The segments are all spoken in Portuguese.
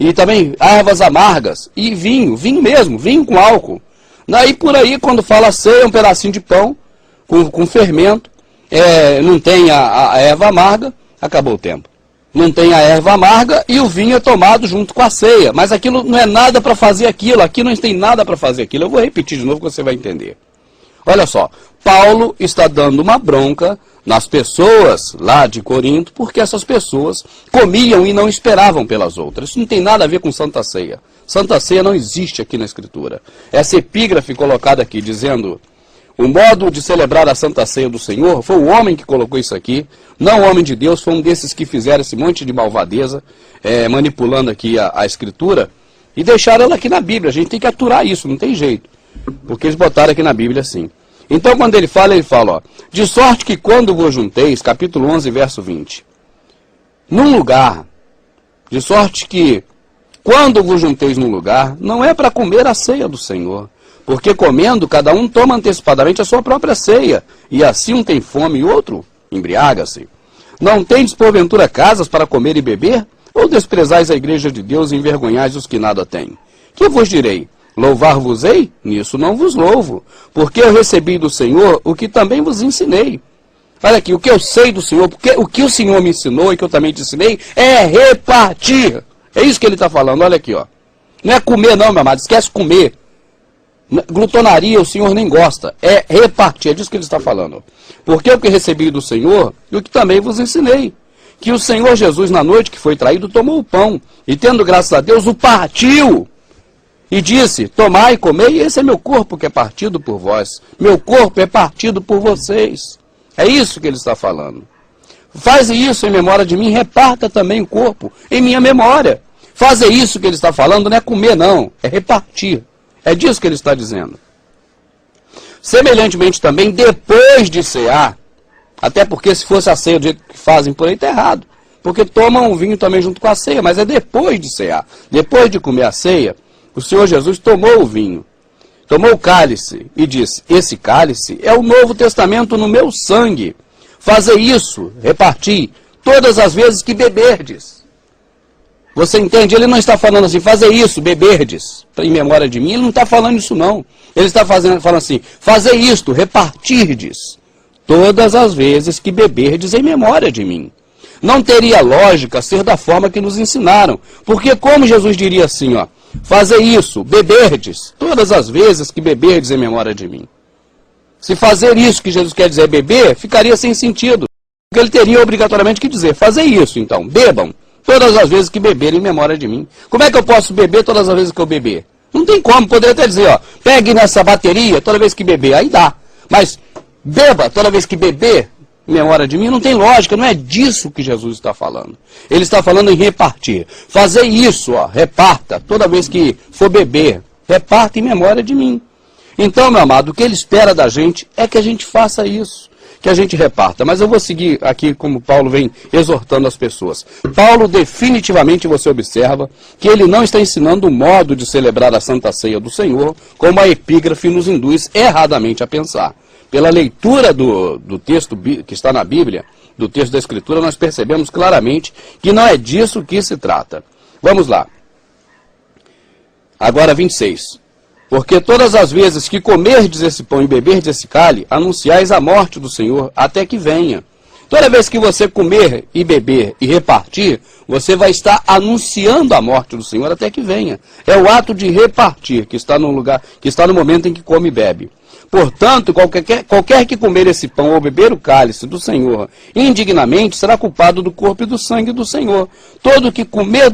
E também ervas amargas e vinho mesmo, vinho com álcool. Daí por aí, quando fala ceia, é um pedacinho de pão com fermento, não tem a erva amarga, acabou o tempo. Não tem a erva amarga e o vinho é tomado junto com a ceia. Mas aquilo não é nada para fazer aquilo, aqui não tem nada para fazer aquilo. Eu vou repetir de novo que você vai entender. Olha só, Paulo está dando uma bronca nas pessoas lá de Corinto, porque essas pessoas comiam e não esperavam pelas outras. Isso não tem nada a ver com Santa Ceia. Santa Ceia não existe aqui na Escritura. Essa epígrafe colocada aqui, dizendo o modo de celebrar a Santa Ceia do Senhor, foi o homem que colocou isso aqui, não o homem de Deus, foi um desses que fizeram esse monte de malvadeza, manipulando aqui a Escritura, e deixaram ela aqui na Bíblia. A gente tem que aturar isso, não tem jeito. Porque eles botaram aqui na Bíblia assim. Então, quando ele fala, ó, de sorte que quando vos junteis, capítulo 11, verso 20, num lugar, de sorte que quando vos junteis num lugar, não é para comer a ceia do Senhor, porque comendo, cada um toma antecipadamente a sua própria ceia, e assim um tem fome e outro embriaga-se. Não tendes porventura casas para comer e beber? Ou desprezais a igreja de Deus e envergonhais os que nada têm? Que vos direi? Louvar-vos-ei? Nisso não vos louvo, porque eu recebi do Senhor o que também vos ensinei. Olha aqui, o que eu sei do Senhor, porque o que o Senhor me ensinou e que eu também te ensinei, é repartir. É isso que ele está falando, olha aqui, ó. Não é comer não, meu amado, esquece comer. Glutonaria o Senhor nem gosta, é repartir, é disso que ele está falando. Porque o que recebi do Senhor e o que também vos ensinei. Que o Senhor Jesus, na noite que foi traído, tomou o pão, e tendo graças a Deus, o partiu. E disse, tomai e comei, esse é meu corpo que é partido por vós. Meu corpo é partido por vocês. É isso que ele está falando. Faze isso em memória de mim, reparta também o corpo em minha memória. Fazer isso que ele está falando não é comer não, é repartir. É disso que ele está dizendo. Semelhantemente também, depois de cear, até porque se fosse a ceia do jeito que fazem por aí, está errado. Porque tomam o vinho também junto com a ceia, mas é depois de cear. Depois de comer a ceia, o Senhor Jesus tomou o vinho, tomou o cálice e disse, esse cálice é o Novo Testamento no meu sangue. Fazei isso, reparti, todas as vezes que beberdes. Você entende? Ele não está falando assim, fazei isso, beberdes, em memória de mim. Ele não está falando isso não. Ele está falando assim, fazei isto, repartirdes, todas as vezes que beberdes em memória de mim. Não teria lógica ser da forma que nos ensinaram. Porque como Jesus diria assim, ó, fazei isso, beberdes, todas as vezes que beberdes em memória de mim. Se fazer isso que Jesus quer dizer beber, ficaria sem sentido. Porque ele teria obrigatoriamente que dizer, fazei isso então, bebam, todas as vezes que beberem em memória de mim. Como é que eu posso beber todas as vezes que eu beber? Não tem como, poderia até dizer, ó, pegue nessa bateria toda vez que beber, aí dá. Mas beba toda vez que beber, em memória de mim, não tem lógica, não é disso que Jesus está falando. Ele está falando em repartir. Fazer isso, ó, reparta, toda vez que for beber, reparta em memória de mim. Então, meu amado, o que ele espera da gente é que a gente faça isso, que a gente reparta. Mas eu vou seguir aqui como Paulo vem exortando as pessoas. Paulo definitivamente, você observa, que ele não está ensinando o modo de celebrar a Santa Ceia do Senhor, como a epígrafe nos induz erradamente a pensar. Pela leitura do texto que está na Bíblia, do texto da Escritura, nós percebemos claramente que não é disso que se trata. Vamos lá. Agora 26. Porque todas as vezes que comerdes esse pão e beberdes esse cálice, anunciais a morte do Senhor até que venha. Toda vez que você comer e beber e repartir, você vai estar anunciando a morte do Senhor até que venha. É o ato de repartir que está no lugar, que está no momento em que come e bebe. Portanto, qualquer que comer esse pão ou beber o cálice do Senhor indignamente será culpado do corpo e do sangue do Senhor. Todo que comer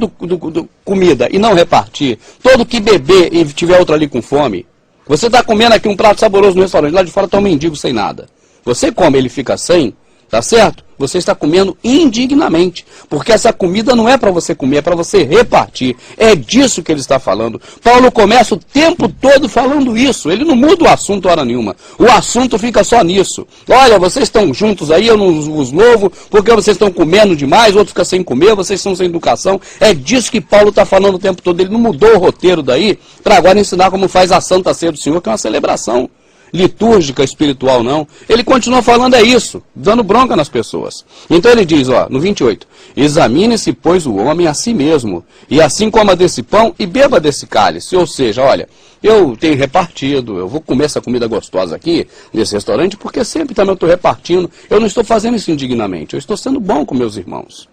comida e não repartir, todo que beber e tiver outro ali com fome, você está comendo aqui um prato saboroso no restaurante, lá de fora está um mendigo sem nada. Você come, ele fica sem, tá certo? Você está comendo indignamente, porque essa comida não é para você comer, é para você repartir. É disso que ele está falando. Paulo começa o tempo todo falando isso, ele não muda o assunto hora nenhuma. O assunto fica só nisso. Olha, vocês estão juntos aí, eu não os louvo, porque vocês estão comendo demais, outros ficam sem comer, vocês estão sem educação. É disso que Paulo está falando o tempo todo. Ele não mudou o roteiro daí, para agora ensinar como faz a Santa Ceia do Senhor, que é uma celebração. litúrgica, espiritual, não. Ele continua falando isso, dando bronca nas pessoas. Então ele diz, ó, no 28, examine-se, pois, o homem a si mesmo, e assim coma desse pão e beba desse cálice. Ou seja, olha, eu tenho repartido, eu vou comer essa comida gostosa aqui, nesse restaurante, porque sempre também eu estou repartindo. Eu não estou fazendo isso indignamente, eu estou sendo bom com meus irmãos.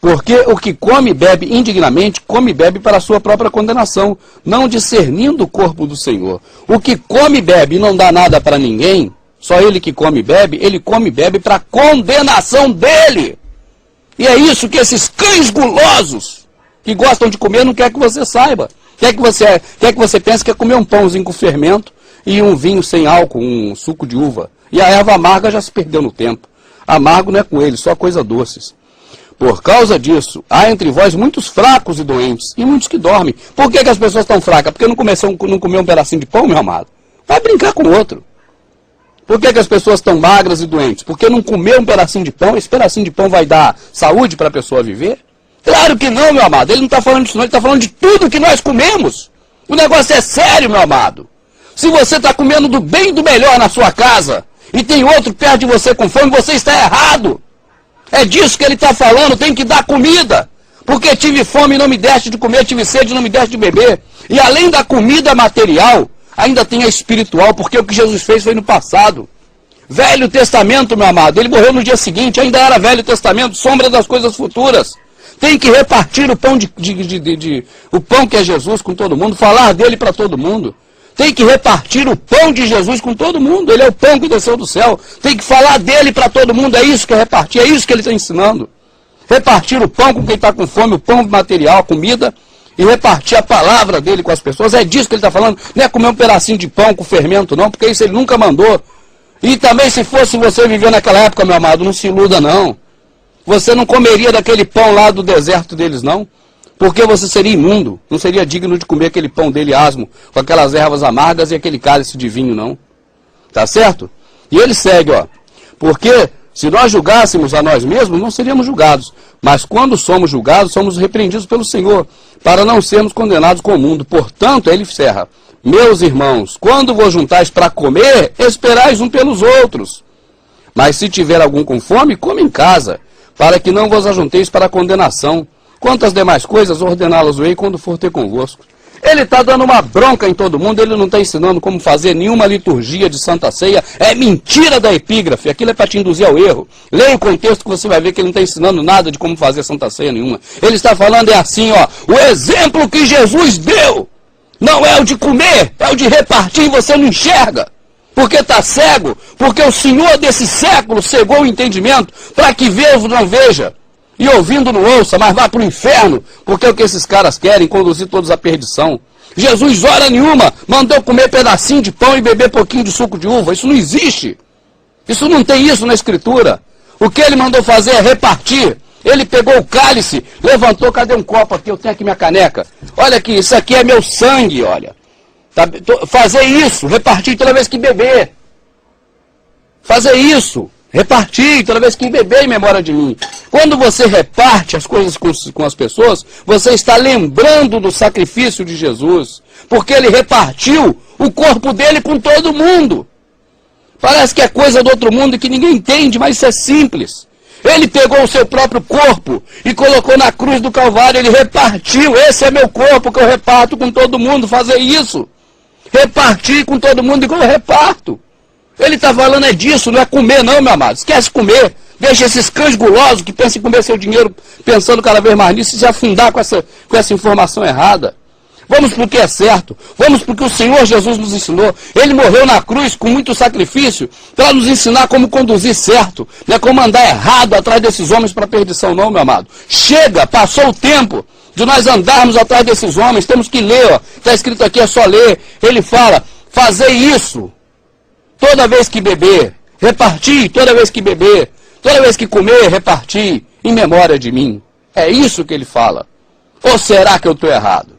Porque o que come e bebe indignamente, come e bebe para a sua própria condenação, não discernindo o corpo do Senhor. O que come e bebe e não dá nada para ninguém, só ele que come e bebe para a condenação dele. E é isso que esses cães gulosos, que gostam de comer, não quer que você saiba. Quer que você pense que é comer um pãozinho com fermento e um vinho sem álcool, um suco de uva. E a erva amarga já se perdeu no tempo. Amargo não é com ele, só coisa doces. Por causa disso, há entre vós muitos fracos e doentes, e muitos que dormem. Por que as pessoas estão fracas? Porque não comeu um pedacinho de pão, meu amado? Vai brincar com o outro. Por que as pessoas estão magras e doentes? Porque não comeu um pedacinho de pão? Esse pedacinho de pão vai dar saúde para a pessoa viver? Claro que não, meu amado. Ele não está falando disso não, ele está falando de tudo que nós comemos. O negócio é sério, meu amado. Se você está comendo do bem e do melhor na sua casa, e tem outro perto de você com fome, você está errado. É disso que ele está falando, tem que dar comida. Porque tive fome e não me deste de comer, tive sede e não me deste de beber. E além da comida material, ainda tem a espiritual, porque o que Jesus fez foi no passado. Velho Testamento, meu amado, ele morreu no dia seguinte, ainda era Velho Testamento, sombra das coisas futuras. Tem que repartir o pão, o pão que é Jesus com todo mundo, falar dele para todo mundo. Tem que repartir o pão de Jesus com todo mundo. Ele é o pão que desceu do céu. Tem que falar dele para todo mundo. É isso que é repartir. É isso que ele está ensinando. Repartir o pão com quem está com fome, o pão material, a comida, e repartir a palavra dele com as pessoas. É disso que ele está falando. Não é comer um pedacinho de pão com fermento, não, porque isso ele nunca mandou. E também, se fosse você viver naquela época, meu amado, não se iluda, não. Você não comeria daquele pão lá do deserto deles, não. Porque você seria imundo, não seria digno de comer aquele pão dele asmo, com aquelas ervas amargas e aquele cálice de vinho, não. Tá certo? E ele segue, ó. Porque se nós julgássemos a nós mesmos, não seríamos julgados. Mas quando somos julgados, somos repreendidos pelo Senhor, para não sermos condenados com o mundo. Portanto, ele encerra. Meus irmãos, quando vos juntais para comer, esperais um pelos outros. Mas se tiver algum com fome, come em casa, para que não vos ajunteis para a condenação. Quantas demais coisas ordená-las-ei quando for ter convosco. Ele está dando uma bronca em todo mundo, ele não está ensinando como fazer nenhuma liturgia de Santa Ceia. É mentira da epígrafe, aquilo é para te induzir ao erro. Leia o contexto que você vai ver que ele não está ensinando nada de como fazer Santa Ceia nenhuma. Ele está falando assim, ó, o exemplo que Jesus deu não é o de comer, é o de repartir e você não enxerga. Porque está cego, porque o Senhor desse século cegou o entendimento para que veja não veja. E ouvindo não ouça, mas vá para o inferno, porque é o que esses caras querem, conduzir todos à perdição. Jesus, hora nenhuma, mandou comer pedacinho de pão e beber pouquinho de suco de uva. Isso não existe. Isso não tem isso na Escritura. O que ele mandou fazer é repartir. Ele pegou o cálice, levantou, cadê um copo aqui? Eu tenho aqui minha caneca. Olha aqui, isso aqui é meu sangue, olha. Tá, fazer isso, repartir toda vez que beber. Fazer isso. Repartir toda vez que beber em memória de mim. Quando você reparte as coisas com as pessoas, você está lembrando do sacrifício de Jesus. Porque ele repartiu o corpo dele com todo mundo. Parece que é coisa do outro mundo que ninguém entende, mas isso é simples. Ele pegou o seu próprio corpo e colocou na cruz do Calvário, ele repartiu. Esse é meu corpo que eu reparto com todo mundo, fazer isso. Repartir com todo mundo igual eu reparto. Ele está falando é disso, não é comer não, meu amado. Esquece comer. Deixa esses cães gulosos que pensam em comer seu dinheiro, pensando cada vez mais nisso, e se afundar com essa informação errada. Vamos para o que é certo. Vamos para o que o Senhor Jesus nos ensinou. Ele morreu na cruz com muito sacrifício para nos ensinar como conduzir certo. Não é como andar errado atrás desses homens para perdição não, meu amado. Chega, passou o tempo de nós andarmos atrás desses homens. Temos que ler, está escrito aqui, é só ler. Ele fala, fazer isso toda vez que beber, repartir toda vez que beber, toda vez que comer, repartir, em memória de mim. É isso que ele fala. Ou será que eu estou errado?